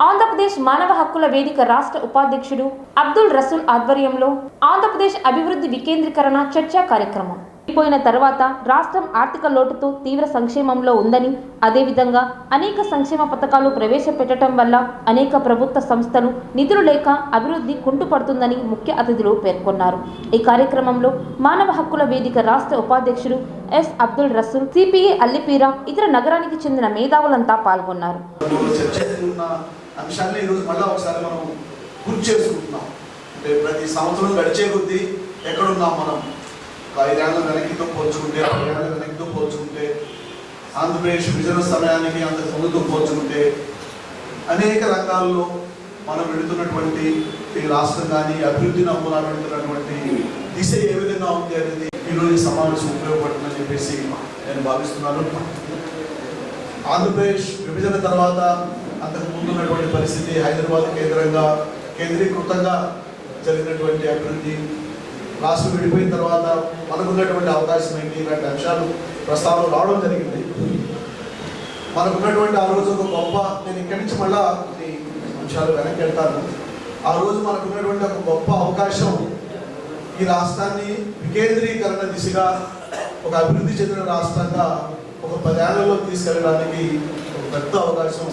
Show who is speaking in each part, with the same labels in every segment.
Speaker 1: ఆంధ్రప్రదేశ్ మానవ హక్కుల వేదిక రాష్ట్ర ఉపాధ్యక్షుడు అబ్దుల్ రసూల్ ఆధ్వర్యంలో ఆంధ్రప్రదేశ్ అభివృద్ధి వికేంద్రీకరణ చర్చా కార్యక్రమం అయిపోయిన తర్వాత రాష్ట్రం ఆర్థిక లోటుతో తీవ్ర సంక్షేమంలో ఉందని, అదేవిధంగా అనేక సంక్షేమ పథకాలు ప్రవేశపెట్టడం వల్ల అనేక ప్రభుత్వ సంస్థలు నిధులు లేక అభివృద్ధి కుంటుపడుతుందని ముఖ్య అతిథులు పేర్కొన్నారు. ఈ కార్యక్రమంలో మానవ హక్కుల వేదిక రాష్ట్ర ఉపాధ్యక్షుడు ఎస్ అబ్దుల్ రసూల్, సిపిఐ అల్లిపీర, ఇతర నగరానికి చెందిన మేధావులంతా పాల్గొన్నారు.
Speaker 2: అంశాన్ని ఈరోజు మళ్ళీ ఒకసారి మనం గుర్తు చేసుకుంటున్నాం. అంటే ప్రతి సంవత్సరం గడిచే కొద్దీ ఎక్కడున్నాం మనం, 5 ఏళ్ళ వెనక్కితో పోల్చుకుంటే, 10 ఏళ్ళ వెనక్కితో పోల్చుకుంటే, ఆంధ్రప్రదేశ్ విభజన సమయానికి అంతకు ముందుతో పోల్చుకుంటే అనేక రంగాల్లో మనం వెళుతున్నటువంటి ఈ రాష్ట్రం కానీ అభివృద్ధి నమూనా వెళుతున్నటువంటి దిశ ఏ విధంగా ఉంది అనేది ఈరోజు సమావేశం ఉపయోగపడుతుందని చెప్పేసి నేను భావిస్తున్నాను. ఆంధ్రప్రదేశ్ విభజన తర్వాత అంతకు ముందు ఉన్నటువంటి పరిస్థితి, హైదరాబాద్ కేంద్రీకృతంగా జరిగినటువంటి అభివృద్ధి, రాష్ట్రం విడిపోయిన తర్వాత మనకున్నటువంటి అవకాశం ఏంటి, ఇలాంటి అంశాలు ప్రస్తావన రావడం జరిగింది. మనకున్నటువంటి ఆ రోజు ఒక గొప్ప, నేను ఇక్కడి నుంచి మళ్ళా కొన్ని అంశాలు వెనక్కి వెళ్తాను. ఆ రోజు మనకున్నటువంటి ఒక గొప్ప అవకాశం ఈ రాష్ట్రాన్ని వికేంద్రీకరణ దిశగా ఒక అభివృద్ధి చెందిన రాష్ట్రంగా ఒక 10 ఏళ్లలో తీసుకెళ్ళడానికి ఒక పెద్ద అవకాశం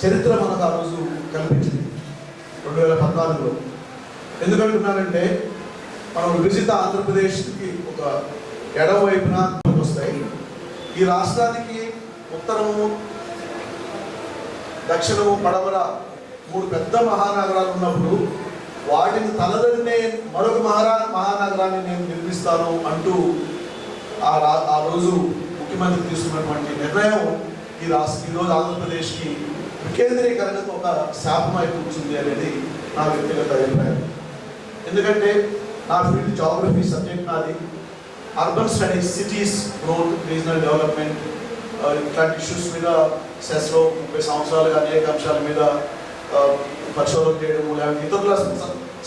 Speaker 2: చరిత్ర మనకు ఆ రోజు కల్పించింది 2014లో. ఎందుకంటున్నానంటే మనం విభజిత ఆంధ్రప్రదేశ్కి ఒక ఎడమ వైపున వస్తాయి. ఈ రాష్ట్రానికి ఉత్తరము, దక్షిణము, పడమర 3 పెద్ద మహానగరాలు ఉన్నప్పుడు వాటిని తలదన్నే మరొక మహానగరాన్ని నేను నిర్మిస్తాను అంటూ ఆ రోజు ముఖ్యమంత్రి తీసుకున్నటువంటి నిర్ణయం ఈరోజు ఆంధ్రప్రదేశ్కి వికేంద్రీకరణకు ఒక శాపమై కూర్చుంది అనేది నా వ్యక్తిగత అభిప్రాయం. ఎందుకంటే నా ఫీల్డ్ జాగ్రఫీ సబ్జెక్ట్ నాది. Urban studies, cities growth, regional development, ఇట్లాంటి ఇష్యూస్ మీద సెస్లో 30 సంవత్సరాలుగా అనేక అంశాల మీద పరిశోధన చేయడము, లేకపోతే ఇతరుల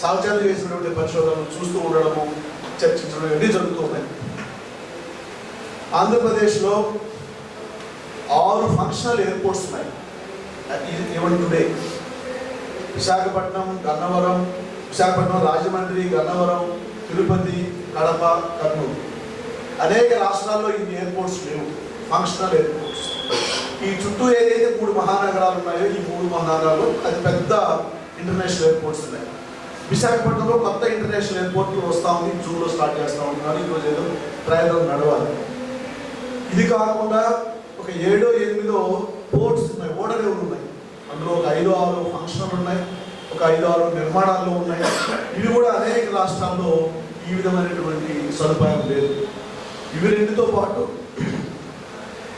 Speaker 2: సహచర్యం చేసినటువంటి పరిశోధనలు చూస్తూ ఉండడము, చర్చించడం ఇవన్నీ జరుగుతూ ఉన్నాయి. ఆంధ్రప్రదేశ్లో 6 ఫంక్షనల్ ఎయిర్పోర్ట్స్ ఉన్నాయి. ఈవెన్ టుడే విశాఖపట్నం, రాజమండ్రి, గన్నవరం, తిరుపతి, కడప, కర్నూలు, అనేక రాష్ట్రాల్లో ఈ ఎయిర్పోర్ట్స్ లేవు, ఫంక్షనల్ ఎయిర్పోర్ట్స్. ఈ చుట్టూ ఏదైతే 3 మహానగరాలు ఉన్నాయో ఈ 3 మహానగరాలు అది పెద్ద ఇంటర్నేషనల్ ఎయిర్పోర్ట్స్ ఉన్నాయి. విశాఖపట్నంలో కొత్త ఇంటర్నేషనల్ ఎయిర్పోర్ట్లు వస్తూ ఉంది, జూన్లో స్టార్ట్ చేస్తూ ఉంటున్నారు. ఈరోజు ఏదో ప్రయత్నం నడవాలి. ఇది కాకుండా ఒక 7-8 పోర్ట్స్ ఉన్నాయి, ఓడరేవులు ఉన్నాయి. అందులో ఒక 5-6 ఫంక్షనల్ ఉన్నాయి, ఒక 5-6 నిర్మాణాల్లో ఉన్నాయి. ఇవి కూడా అనేక రాష్ట్రాల్లో ఈ విధమైనటువంటి సదుపాయం లేదు. ఇవి రెండుతో పాటు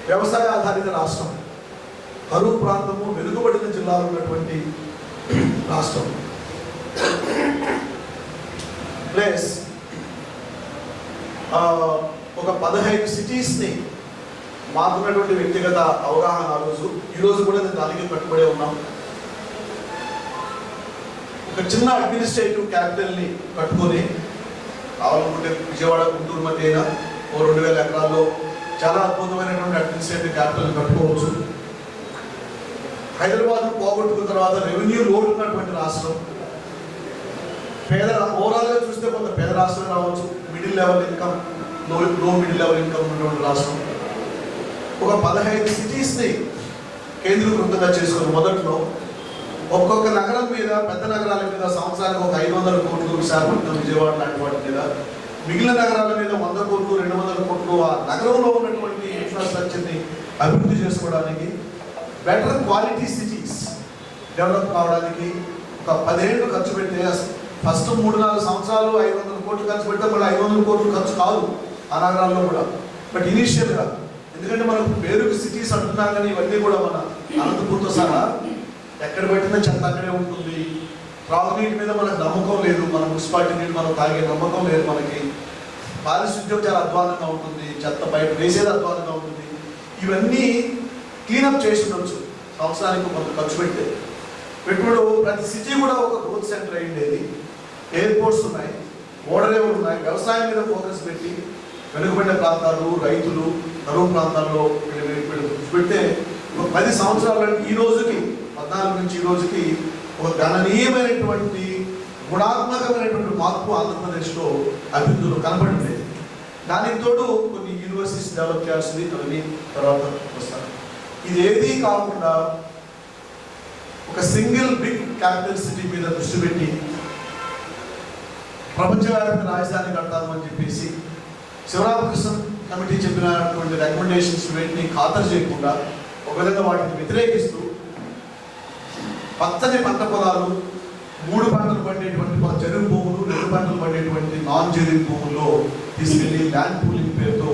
Speaker 2: వ్యవసాయ ఆధారిత రాష్ట్రం, కరువు ప్రాంతము, వెనుకబడిన జిల్లాలు ఉన్నటువంటి రాష్ట్రం, ప్లస్ ఒక 15 సిటీస్ని మాకున్నటువంటి వ్యక్తిగత అవగాహన ఈరోజు కూడా నేను దానికి కట్టుబడే ఉన్నాం. ఒక చిన్న అడ్మినిస్ట్రేటివ్ క్యాపిటల్ని కట్టుకొని కావాలనుకుంటే విజయవాడ, గుంటూరు మధ్య అయినా 2000 ఎకరాల్లో చాలా అద్భుతమైనటువంటి అడ్మినిస్ట్రేటివ్ క్యాపిటల్ని కట్టుకోవచ్చు. హైదరాబాద్ పోగొట్టుకున్న తర్వాత రెవెన్యూ లోడ్ ఉన్నటువంటి రాష్ట్రం, ఓవరాల్గా చూస్తే కొంత పేద రాష్ట్రం రావచ్చు, మిడిల్ లెవెల్ ఇన్కమ్, లో మిడిల్ లెవెల్ ఇన్కమ్ ఉన్నటువంటి రాష్ట్రం. ఒక 15 సిటీస్ని కేంద్రీకృతంగా చేసుకుని మొదట్లో ఒక్కొక్క నగరం మీద, పెద్ద నగరాల మీద సంవత్సరానికి ఒక 500 కోట్లు, విశాఖపట్నం, విజయవాడ లాంటి వాటి మీద, మిగిలిన నగరాల మీద 100 కోట్లు, 200 కోట్లు ఆ నగరంలో ఉన్నటువంటి ఇన్ఫ్రాస్ట్రక్చర్ని అభివృద్ధి చేసుకోవడానికి, బెటర్ క్వాలిటీ సిటీస్ డెవలప్ కావడానికి ఒక 10 ఏళ్ళు ఖర్చు పెడితే, ఫస్ట్ 3-4 సంవత్సరాలు 500 కోట్లు ఖర్చు పెడితే మళ్ళీ 500 కోట్లు ఖర్చు కాదు ఆ నగరాల్లో కూడా. బట్ ఇనీషియల్గా, ఎందుకంటే మనకు పేరుకు సిటీస్ అంటున్నాం కానీ ఇవన్నీ కూడా మన అనంతపూర్తో సహా ఎక్కడ పెట్టినా చెత్త అక్కడే ఉంటుంది. త్రాగునీటి మీద మనకు నమ్మకం లేదు, మన మున్సిపాలిటీ నీళ్ళు మనం తాగే నమ్మకం లేదు మనకి. పారిశుద్ధ్యం చాలా అధ్వానంగా ఉంటుంది, చెత్త బయట వేసేది అధ్వానంగా ఉంటుంది. ఇవన్నీ క్లీనప్ చేసి ఉండొచ్చు సంవత్సరానికి కొంత ఖర్చు పెట్టుబడి. ప్రతి సిటీ కూడా ఒక గ్రోత్ సెంటర్ అయ్యిండేది. ఎయిర్పోర్ట్స్ ఉన్నాయి, ఓడరేవులు ఉన్నాయి, వ్యవసాయం మీద ఫోకస్ పెట్టి వెనుకబడిన ప్రాంతాలు, రైతులు, కరువు ప్రాంతాల్లో పెడితే 10 సంవత్సరాల ఈ రోజుకి 2014 నుంచి ఈ రోజుకి ఒక గణనీయమైనటువంటి గుణాత్మకమైనటువంటి మార్పు ఆంధ్రప్రదేశ్లో అభివృద్ధిలో కనబడింది. దానికి తోడు కొన్ని యూనివర్సిటీస్ డెవలప్ చేయాల్సింది, అవన్నీ తర్వాత వస్తాను. ఇది ఏదీ కాకుండా ఒక సింగిల్ బిగ్ క్యాపిటల్ సిటీ మీద దృష్టి పెట్టి ప్రపంచవ్యాప్తంగా రాజధాని కడతామని చెప్పేసి శివరామకృష్ణ కమిటీ చెప్పినటువంటి రికమెండేషన్స్ వీటిని ఖాతరు చేయకుండా ఒక విధంగా వాటిని వ్యతిరేకిస్తూ పచ్చని పంట పొలాలు, 3 పంటలు పండేటువంటి చెరువు భూములు, 2 పంటలు పండేటువంటి నాన్ చెరువు భూముల్లో తీసుకెళ్లి ల్యాండ్ పూలింగ్ పేరుతో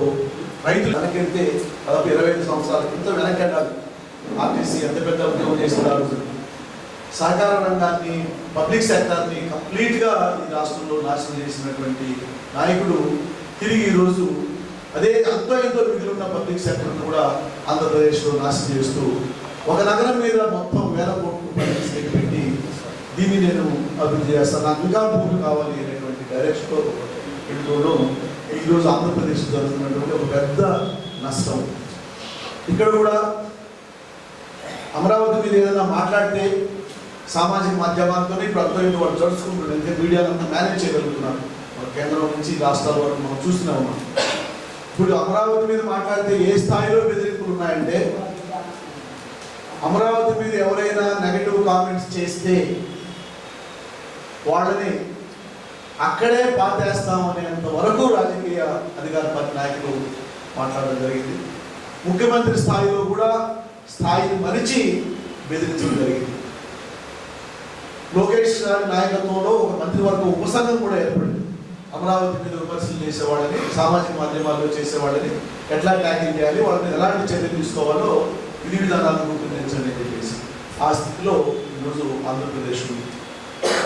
Speaker 2: రైతులు వెనకెడితే దాదాపు 25 సంవత్సరాల క్రితం వెనకెళ్ళాలి. ఆర్టీసీ ఎంత పెద్ద ఉద్యోగం చేస్తున్నారు. సహకార రంగాన్ని, పబ్లిక్ సెక్టార్ని కంప్లీట్గా ఈ రాష్ట్రంలో నాశనం చేసినటువంటి నాయకుడు తిరిగి ఈరోజు అదే అంతో ఎంతో మిగిలిన పబ్లిక్ సెక్టర్ను కూడా ఆంధ్రప్రదేశ్లో నాశనం చేస్తూ ఒక నగరం మీద మొత్తం 1000 కోట్ల రూపాయలు పెట్టి దీన్ని నేను అభివృద్ధి చేస్తాను, నాకు ఇంకా భూములు కావాలి అనేటువంటి డైరెక్షన్తో పెట్టుకోవడం ఈరోజు ఆంధ్రప్రదేశ్ జరుగుతున్నటువంటి ఒక పెద్ద నష్టం. ఇక్కడ కూడా అమరావతి మీద ఏదైనా మాట్లాడితే సామాజిక మాధ్యమాలతోనే ఇప్పుడు అర్థమైంది, వాళ్ళు జరుచుకుంటున్నారు. ఎందుకంటే మీడియాలంతా మేనేజ్ చేయగలుగుతున్నారు. కేంద్రం నుంచి రాష్ట్రాల వరకు మనం చూస్తూనే ఉన్నాం. ఇప్పుడు అమరావతి మీద మాట్లాడితే ఏ స్థాయిలో బెదిరింపులు ఉన్నాయంటే, అమరావతి మీద ఎవరైనా నెగటివ్ కామెంట్స్ చేస్తే వాళ్ళని అక్కడే పాతేస్తామనేంత వరకు రాజకీయ అధికార పార్టీ నాయకులు మాట్లాడడం జరిగింది. ముఖ్యమంత్రి స్థాయిలో కూడా స్థాయిని మరిచి బెదిరించడం జరిగింది. లోకేష్ గారి నాయకత్వంలో ఒక మంత్రివర్గ ఉపసంఘం కూడా ఏర్పడింది. అమరావతి మీద విమర్శలు చేసేవాళ్ళని, సామాజిక మాధ్యమాల్లో చేసేవాళ్ళని ఎట్లా ట్యాకిల్ చేయాలి, వాళ్ళని ఎలాంటి చర్యలు తీసుకోవాలో విధి విధానాలను రూపొందించండి అని చెప్పేసి ఆ స్థితిలో ఈరోజు ఆంధ్రప్రదేశ్ ఉంది.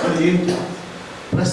Speaker 2: మరి ఏంటి